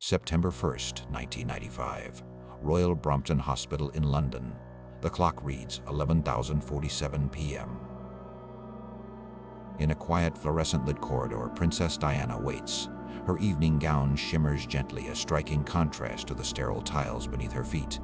September 1st, 1995. Royal Brompton Hospital in London. The clock reads 11:47 p.m. In a quiet fluorescent-lit corridor, Princess Diana waits. Her evening gown shimmers gently, a striking contrast to the sterile tiles beneath her feet.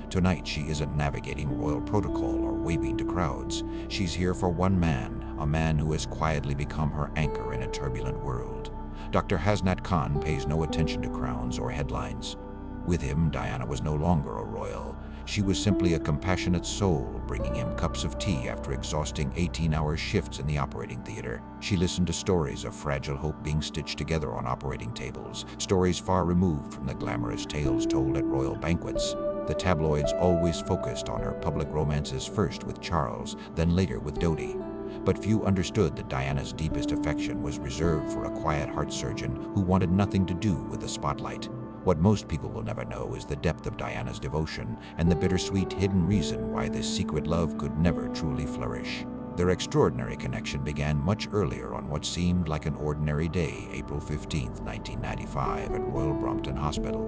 Tonight, she isn't navigating royal protocol or waving to crowds. She's here for one man, a man who has quietly become her anchor in a turbulent world. Dr. Hasnat Khan pays no attention to crowns or headlines. With him, Diana was no longer a royal. She was simply a compassionate soul, bringing him cups of tea after exhausting 18-hour shifts in the operating theater. She listened to stories of fragile hope being stitched together on operating tables, stories far removed from the glamorous tales told at royal banquets. The tabloids always focused on her public romances, first with Charles, then later with Dodi. But few understood that Diana's deepest affection was reserved for a quiet heart surgeon who wanted nothing to do with the spotlight. What most people will never know is the depth of Diana's devotion and the bittersweet hidden reason why this secret love could never truly flourish. Their extraordinary connection began much earlier on what seemed like an ordinary day, April 15, 1995, at Royal Brompton Hospital.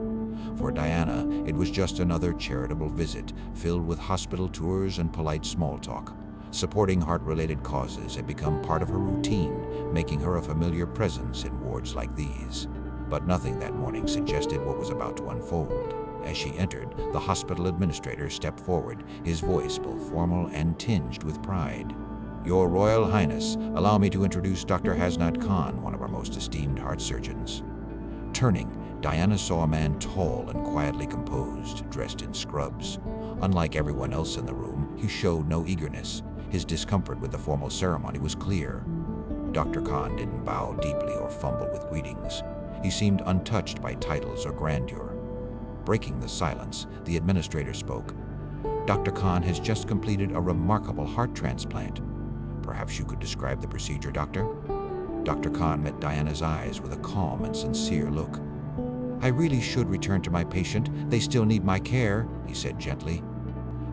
For Diana, it was just another charitable visit, filled with hospital tours and polite small talk. Supporting heart-related causes had become part of her routine, making her a familiar presence in wards like these. But nothing that morning suggested what was about to unfold. As she entered, the hospital administrator stepped forward, his voice both formal and tinged with pride. "Your Royal Highness, allow me to introduce Dr. Hasnat Khan, one of our most esteemed heart surgeons." Turning, Diana saw a man tall and quietly composed, dressed in scrubs. Unlike everyone else in the room, he showed no eagerness. His discomfort with the formal ceremony was clear. Dr. Khan didn't bow deeply or fumble with greetings. He seemed untouched by titles or grandeur. Breaking the silence, the administrator spoke. "Dr. Khan has just completed a remarkable heart transplant. Perhaps you could describe the procedure, Doctor?" Dr. Khan met Diana's eyes with a calm and sincere look. "I really should return to my patient. They still need my care," he said gently.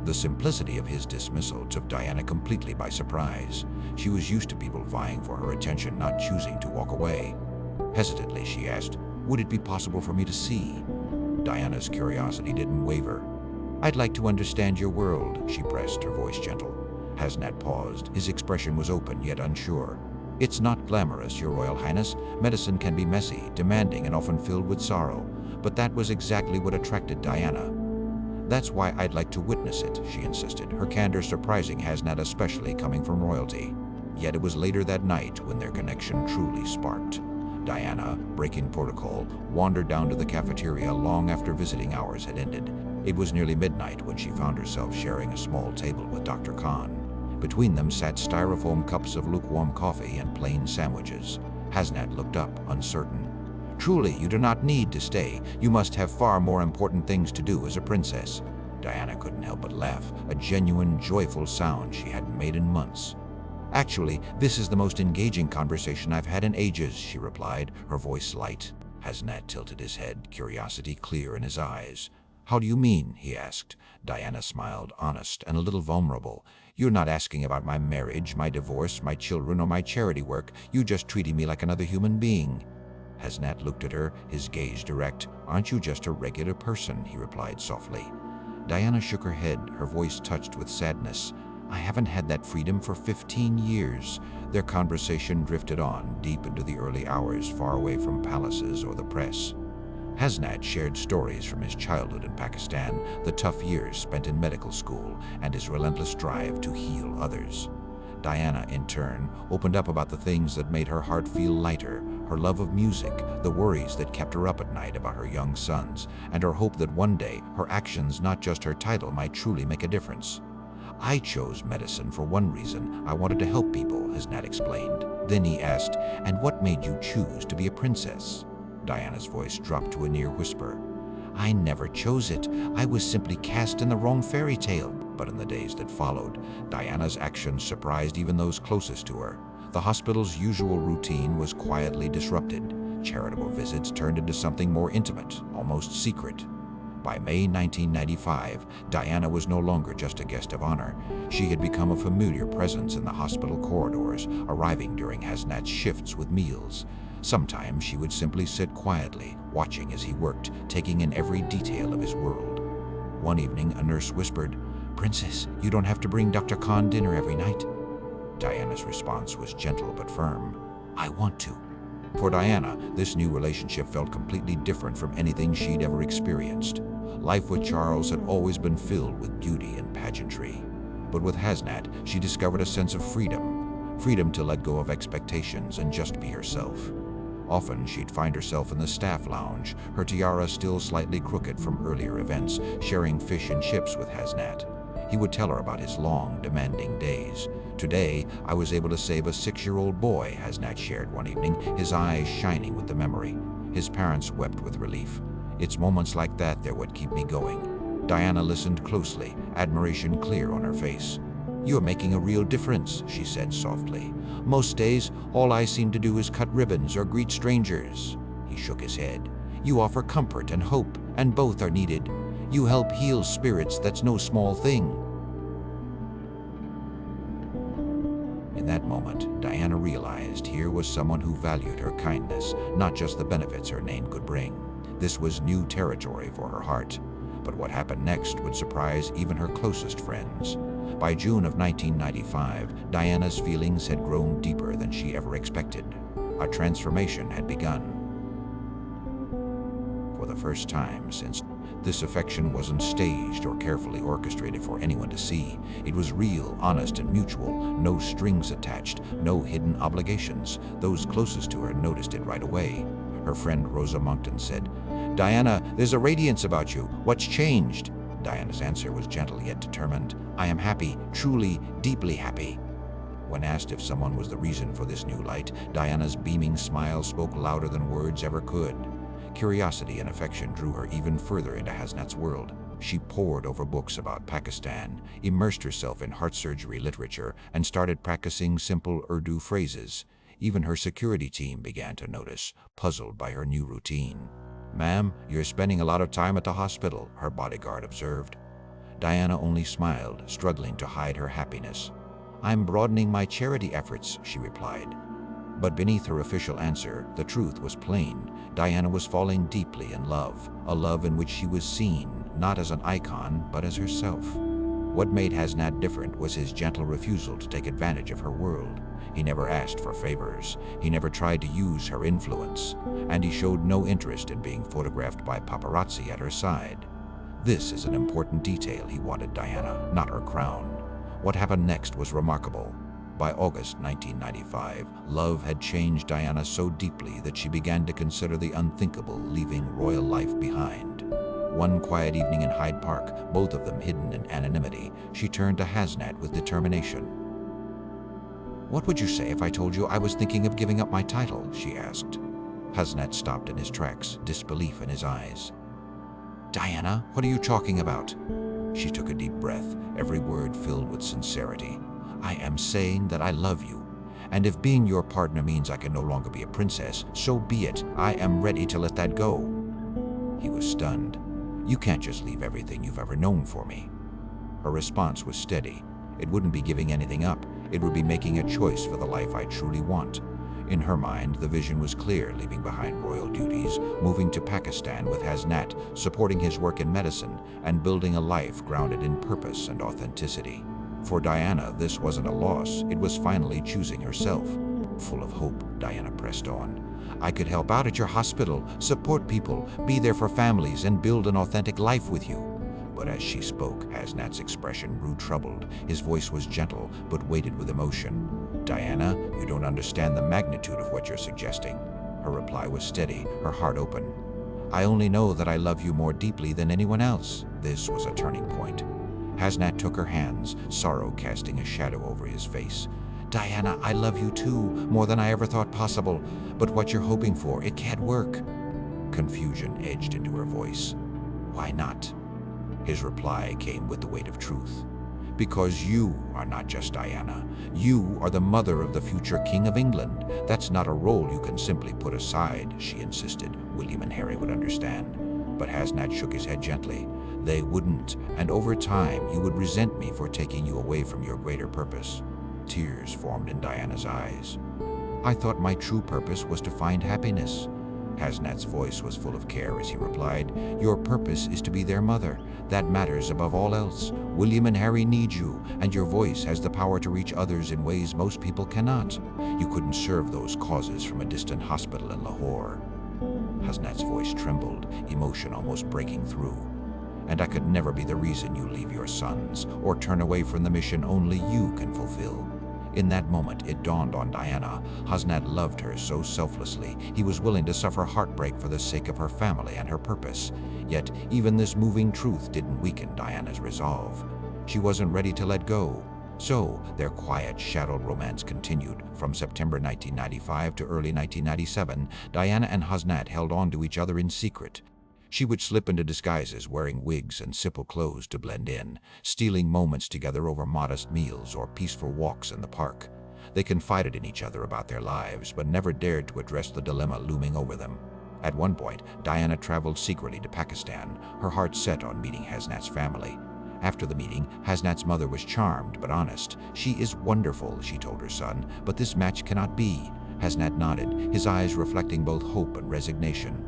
The simplicity of his dismissal took Diana completely by surprise. She was used to people vying for her attention, not choosing to walk away. Hesitantly, she asked, "Would it be possible for me to see?" Diana's curiosity didn't waver. "I'd like to understand your world," she pressed, her voice gentle. Hasnat paused. His expression was open yet unsure. "It's not glamorous, Your Royal Highness. Medicine can be messy, demanding, and often filled with sorrow. But that was exactly what attracted Diana. That's why I'd like to witness it," she insisted, her candor surprising Hasnat, especially coming from royalty. Yet it was later that night when their connection truly sparked. Diana, breaking protocol, wandered down to the cafeteria long after visiting hours had ended. It was nearly midnight when she found herself sharing a small table with Dr. Khan. Between them sat styrofoam cups of lukewarm coffee and plain sandwiches. Hasnat looked up, uncertain. "Truly, you do not need to stay. You must have far more important things to do as a princess." Diana couldn't help but laugh, a genuine, joyful sound she hadn't made in months. "Actually, this is the most engaging conversation I've had in ages," she replied, her voice light. Hasnat tilted his head, curiosity clear in his eyes. "How do you mean?" he asked. Diana smiled, honest and a little vulnerable. "You're not asking about my marriage, my divorce, my children, or my charity work. You just treating me like another human being." Hasnat looked at her, his gaze direct. "Aren't you just a regular person?" he replied softly. Diana shook her head, her voice touched with sadness. "I haven't had that freedom for 15 years. Their conversation drifted on, deep into the early hours, far away from palaces or the press. Hasnat shared stories from his childhood in Pakistan, the tough years spent in medical school, and his relentless drive to heal others. Diana, in turn, opened up about the things that made her heart feel lighter, her love of music, the worries that kept her up at night about her young sons, and her hope that one day her actions, not just her title, might truly make a difference. "I chose medicine for one reason. I wanted to help people," Hasnat explained. Then he asked, "And what made you choose to be a princess?" Diana's voice dropped to a near whisper. "I never chose it. I was simply cast in the wrong fairy tale." But in the days that followed, Diana's actions surprised even those closest to her. The hospital's usual routine was quietly disrupted. Charitable visits turned into something more intimate, almost secret. By May 1995, Diana was no longer just a guest of honor. She had become a familiar presence in the hospital corridors, arriving during Hasnat's shifts with meals. Sometimes she would simply sit quietly, watching as he worked, taking in every detail of his world. One evening, a nurse whispered, "Princess, you don't have to bring Dr. Khan dinner every night." Diana's response was gentle but firm. "I want to." For Diana, this new relationship felt completely different from anything she'd ever experienced. Life with Charles had always been filled with beauty and pageantry. But with Hasnat, she discovered a sense of freedom to let go of expectations and just be herself. Often she'd find herself in the staff lounge, her tiara still slightly crooked from earlier events, sharing fish and chips with Hasnat. He would tell her about his long, demanding days. "Today, I was able to save a 6-year-old boy," Hasnat shared one evening, his eyes shining with the memory. His parents wept with relief. "It's moments like that that what keep me going." Diana listened closely, admiration clear on her face. "You're making a real difference," she said softly. "Most days, all I seem to do is cut ribbons or greet strangers." He shook his head. "You offer comfort and hope, and both are needed. You help heal spirits, that's no small thing." In that moment, Diana realized here was someone who valued her kindness, not just the benefits her name could bring. This was new territory for her heart. But what happened next would surprise even her closest friends. By June of 1995, Diana's feelings had grown deeper than she ever expected. A transformation had begun. For the first time since, this affection wasn't staged or carefully orchestrated for anyone to see. It was real, honest, and mutual. No strings attached, no hidden obligations. Those closest to her noticed it right away. Her friend Rosa Monckton said, "Diana, there's a radiance about you. What's changed?" Diana's answer was gentle yet determined. "I am happy, truly, deeply happy." When asked if someone was the reason for this new light, Diana's beaming smile spoke louder than words ever could. Curiosity and affection drew her even further into Hasnat's world. She pored over books about Pakistan, immersed herself in heart surgery literature, and started practicing simple Urdu phrases. Even her security team began to notice, puzzled by her new routine. "Ma'am, you're spending a lot of time at the hospital," her bodyguard observed. Diana only smiled, struggling to hide her happiness. "I'm broadening my charity efforts," she replied. But beneath her official answer, the truth was plain. Diana was falling deeply in love, a love in which she was seen, not as an icon, but as herself. What made Hasnat different was his gentle refusal to take advantage of her world. He never asked for favors. He never tried to use her influence. And he showed no interest in being photographed by paparazzi at her side. This is an important detail. He wanted Diana, not her crown. What happened next was remarkable. By August 1995, love had changed Diana so deeply that she began to consider the unthinkable, leaving royal life behind. One quiet evening in Hyde Park, both of them hidden in anonymity, she turned to Hasnat with determination. "What would you say if I told you I was thinking of giving up my title?" she asked. Hasnat stopped in his tracks, disbelief in his eyes. "Diana, what are you talking about?" She took a deep breath, every word filled with sincerity. "I am saying that I love you, and if being your partner means I can no longer be a princess, so be it. I am ready to let that go." He was stunned. "You can't just leave everything you've ever known for me." Her response was steady. "It wouldn't be giving anything up. It would be making a choice for the life I truly want." In her mind, the vision was clear, leaving behind royal duties, moving to Pakistan with Hasnat, supporting his work in medicine, and building a life grounded in purpose and authenticity. For Diana, this wasn't a loss. It was finally choosing herself. Full of hope, Diana pressed on. "I could help out at your hospital, support people, be there for families, and build an authentic life with you." But as she spoke, Hasnat's expression grew troubled. His voice was gentle, but weighted with emotion. "Diana, you don't understand the magnitude of what you're suggesting." Her reply was steady, her heart open. "I only know that I love you more deeply than anyone else." This was a turning point. Hasnat took her hands, sorrow casting a shadow over his face. "Diana, I love you too, more than I ever thought possible. But what you're hoping for, it can't work." Confusion edged into her voice. "Why not?" His reply came with the weight of truth. "Because you are not just Diana. You are the mother of the future King of England. That's not a role you can simply put aside," she insisted. "William and Harry would understand." But Hasnat shook his head gently. "They wouldn't, and over time you would resent me for taking you away from your greater purpose." Tears formed in Diana's eyes. I thought my true purpose was to find happiness. Hasnat's voice was full of care as he replied, your purpose is to be their mother. That matters above all else. William and Harry need you, and your voice has the power to reach others in ways most people cannot. You couldn't serve those causes from a distant hospital in Lahore. Hasnat's voice trembled, emotion almost breaking through. And I could never be the reason you leave your sons, or turn away from the mission only you can fulfill. In that moment, it dawned on Diana. Hasnat loved her so selflessly. He was willing to suffer heartbreak for the sake of her family and her purpose. Yet, even this moving truth didn't weaken Diana's resolve. She wasn't ready to let go. So, their quiet, shadowed romance continued. From September 1995 to early 1997, Diana and Hasnat held on to each other in secret. She would slip into disguises, wearing wigs and simple clothes to blend in, stealing moments together over modest meals or peaceful walks in the park. They confided in each other about their lives, but never dared to address the dilemma looming over them. At one point, Diana traveled secretly to Pakistan, her heart set on meeting Hasnat's family. After the meeting, Hasnat's mother was charmed but honest. She is wonderful, she told her son, but this match cannot be. Hasnat nodded, his eyes reflecting both hope and resignation.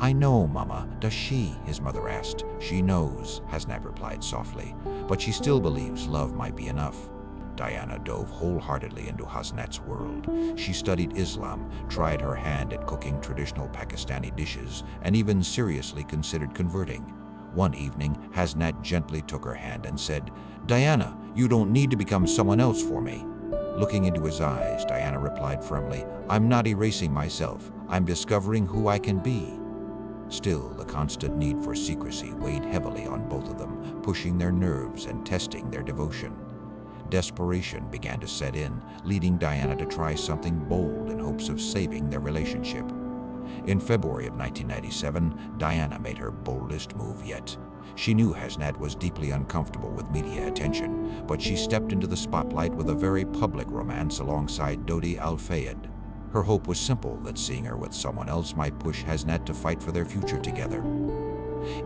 I know, Mama. Does she? His mother asked. She knows, Hasnat replied softly, but she still believes love might be enough. Diana dove wholeheartedly into Hasnat's world. She studied Islam, tried her hand at cooking traditional Pakistani dishes, and even seriously considered converting. One evening, Hasnat gently took her hand and said, Diana, you don't need to become someone else for me. Looking into his eyes, Diana replied firmly, I'm not erasing myself. I'm discovering who I can be. Still, the constant need for secrecy weighed heavily on both of them, pushing their nerves and testing their devotion. Desperation began to set in, leading Diana to try something bold in hopes of saving their relationship. In February of 1997, Diana made her boldest move yet. She knew Hasnat was deeply uncomfortable with media attention, but she stepped into the spotlight with a very public romance alongside Dodi Al-Fayed. Her hope was simple, that seeing her with someone else might push Hasnat to fight for their future together.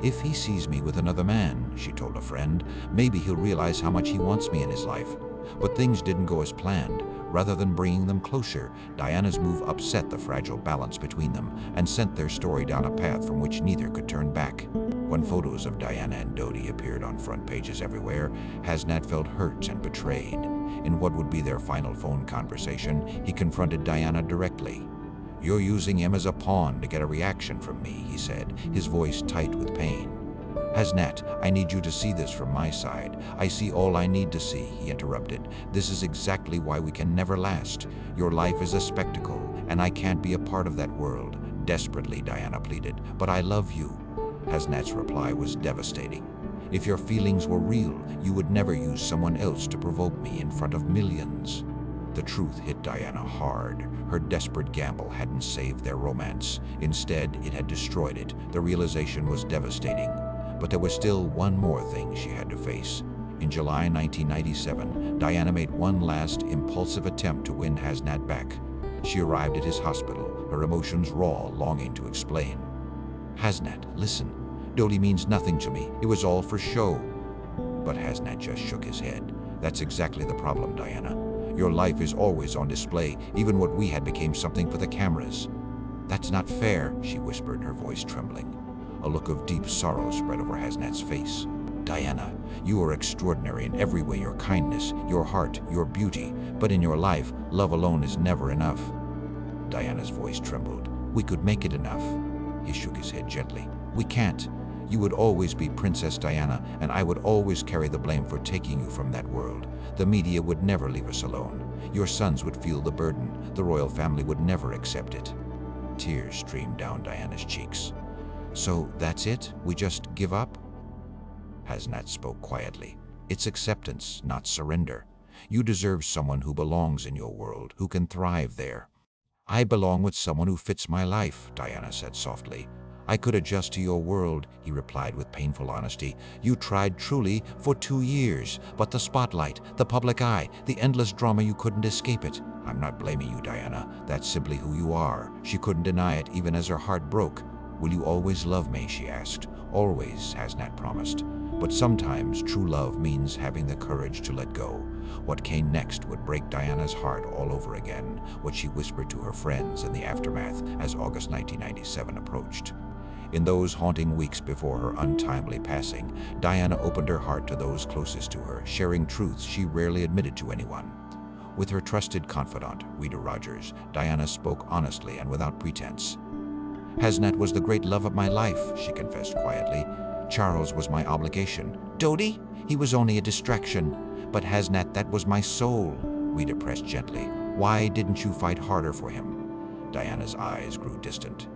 If he sees me with another man, she told a friend, maybe he'll realize how much he wants me in his life. But things didn't go as planned. Rather than bringing them closer, Diana's move upset the fragile balance between them and sent their story down a path from which neither could turn back. When photos of Diana and Dodi appeared on front pages everywhere, Hasnat felt hurt and betrayed. In what would be their final phone conversation, he confronted Diana directly. You're using him as a pawn to get a reaction from me, he said, his voice tight with pain. Hasnat, I need you to see this from my side. I see all I need to see, he interrupted. This is exactly why we can never last. Your life is a spectacle, and I can't be a part of that world. Desperately, Diana pleaded, but I love you. Hasnat's reply was devastating. If your feelings were real, you would never use someone else to provoke me in front of millions. The truth hit Diana hard. Her desperate gamble hadn't saved their romance. Instead, it had destroyed it. The realization was devastating. But there was still one more thing she had to face. In July 1997, Diana made one last impulsive attempt to win Hasnat back. She arrived at his hospital, her emotions raw, longing to explain. Hasnat, listen. Dodi means nothing to me. It was all for show. But Hasnat just shook his head. That's exactly the problem, Diana. Your life is always on display. Even what we had became something for the cameras. That's not fair, she whispered, her voice trembling. A look of deep sorrow spread over Hasnat's face. Diana, you are extraordinary in every way, your kindness, your heart, your beauty. But in your life, love alone is never enough. Diana's voice trembled. We could make it enough. He shook his head gently. We can't. You would always be Princess Diana, and I would always carry the blame for taking you from that world. The media would never leave us alone. Your sons would feel the burden. The royal family would never accept it. Tears streamed down Diana's cheeks. So that's it? We just give up? Hasnat spoke quietly. It's acceptance, not surrender. You deserve someone who belongs in your world, who can thrive there. I belong with someone who fits my life, Diana said softly. I could adjust to your world, he replied with painful honesty. You tried truly for 2 years, but the spotlight, the public eye, the endless drama, you couldn't escape it. I'm not blaming you, Diana. That's simply who you are. She couldn't deny it, even as her heart broke. Will you always love me, she asked. Always, Hasnat promised. But sometimes true love means having the courage to let go. What came next would break Diana's heart all over again, what she whispered to her friends in the aftermath as August 1997 approached. In those haunting weeks before her untimely passing, Diana opened her heart to those closest to her, sharing truths she rarely admitted to anyone. With her trusted confidant, Rita Rogers, Diana spoke honestly and without pretense. "Hasnat was the great love of my life," she confessed quietly. "Charles was my obligation. Dodi? He was only a distraction. But Hasnat, that was my soul." Rita pressed gently. "Why didn't you fight harder for him?" Diana's eyes grew distant.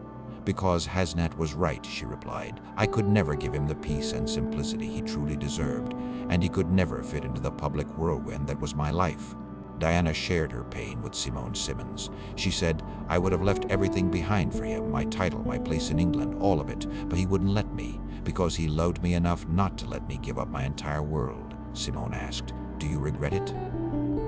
"Because Hasnat was right," she replied. "I could never give him the peace and simplicity he truly deserved, and he could never fit into the public whirlwind that was my life." Diana shared her pain with Simone Simmons. She said, "I would have left everything behind for him, my title, my place in England, all of it, but he wouldn't let me, because he loved me enough not to let me give up my entire world." Simone asked, "Do you regret it?"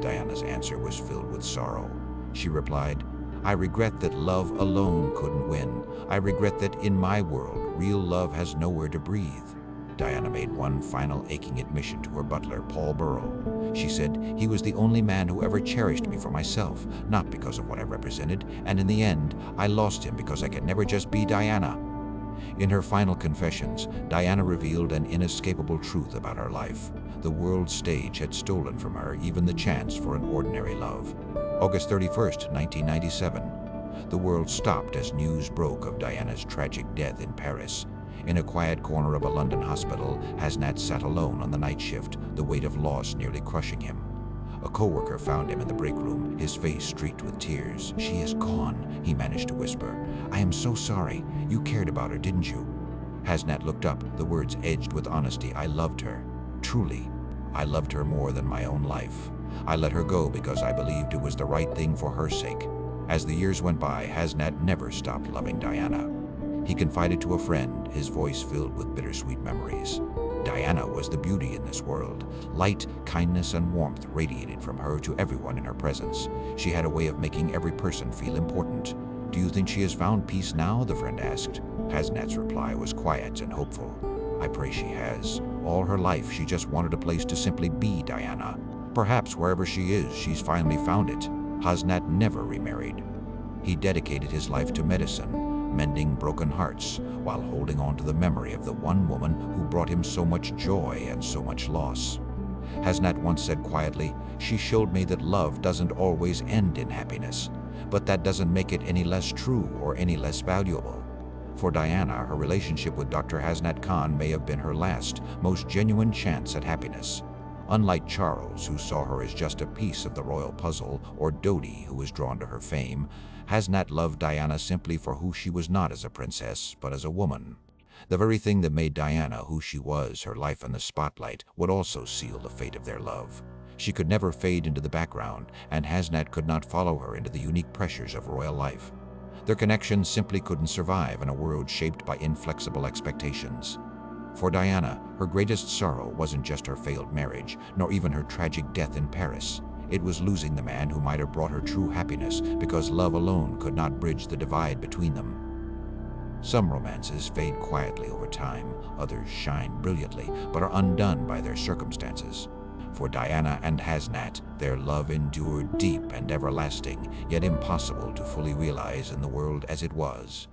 Diana's answer was filled with sorrow. She replied, "I regret that love alone couldn't win. I regret that in my world, real love has nowhere to breathe." Diana made one final aching admission to her butler, Paul Burrell. She said, "He was the only man who ever cherished me for myself, not because of what I represented, and in the end, I lost him because I could never just be Diana." In her final confessions, Diana revealed an inescapable truth about her life. The world stage had stolen from her even the chance for an ordinary love. August 31st, 1997. The world stopped as news broke of Diana's tragic death in Paris. In a quiet corner of a London hospital, Hasnat sat alone on the night shift, the weight of loss nearly crushing him. A co-worker found him in the break room, his face streaked with tears. "She is gone," he managed to whisper. "I am so sorry. You cared about her, didn't you?" Hasnat looked up, the words edged with honesty. "I loved her. Truly. I loved her more than my own life. I let her go because I believed it was the right thing for her sake." As the years went by, Hasnat never stopped loving Diana. He confided to a friend, his voice filled with bittersweet memories. Diana was the beauty in this world. Light, kindness, and warmth radiated from her to everyone in her presence. She had a way of making every person feel important. "Do you think she has found peace now?" the friend asked. Hasnat's reply was quiet and hopeful. "I pray she has. All her life, she just wanted a place to simply be Diana. Perhaps wherever she is, she's finally found it." Hasnat never remarried. He dedicated his life to medicine, mending broken hearts, while holding on to the memory of the one woman who brought him so much joy and so much loss. Hasnat once said quietly, "She showed me that love doesn't always end in happiness, but that doesn't make it any less true or any less valuable." For Diana, her relationship with Dr. Hasnat Khan may have been her last, most genuine chance at happiness. Unlike Charles, who saw her as just a piece of the royal puzzle, or Dodi, who was drawn to her fame, Hasnat loved Diana simply for who she was not as a princess, but as a woman. The very thing that made Diana who she was, her life in the spotlight, would also seal the fate of their love. She could never fade into the background, and Hasnat could not follow her into the unique pressures of royal life. Their connection simply couldn't survive in a world shaped by inflexible expectations. For Diana, her greatest sorrow wasn't just her failed marriage, nor even her tragic death in Paris. It was losing the man who might have brought her true happiness, because love alone could not bridge the divide between them. Some romances fade quietly over time, others shine brilliantly, but are undone by their circumstances. For Diana and Hasnat, their love endured deep and everlasting, yet impossible to fully realize in the world as it was.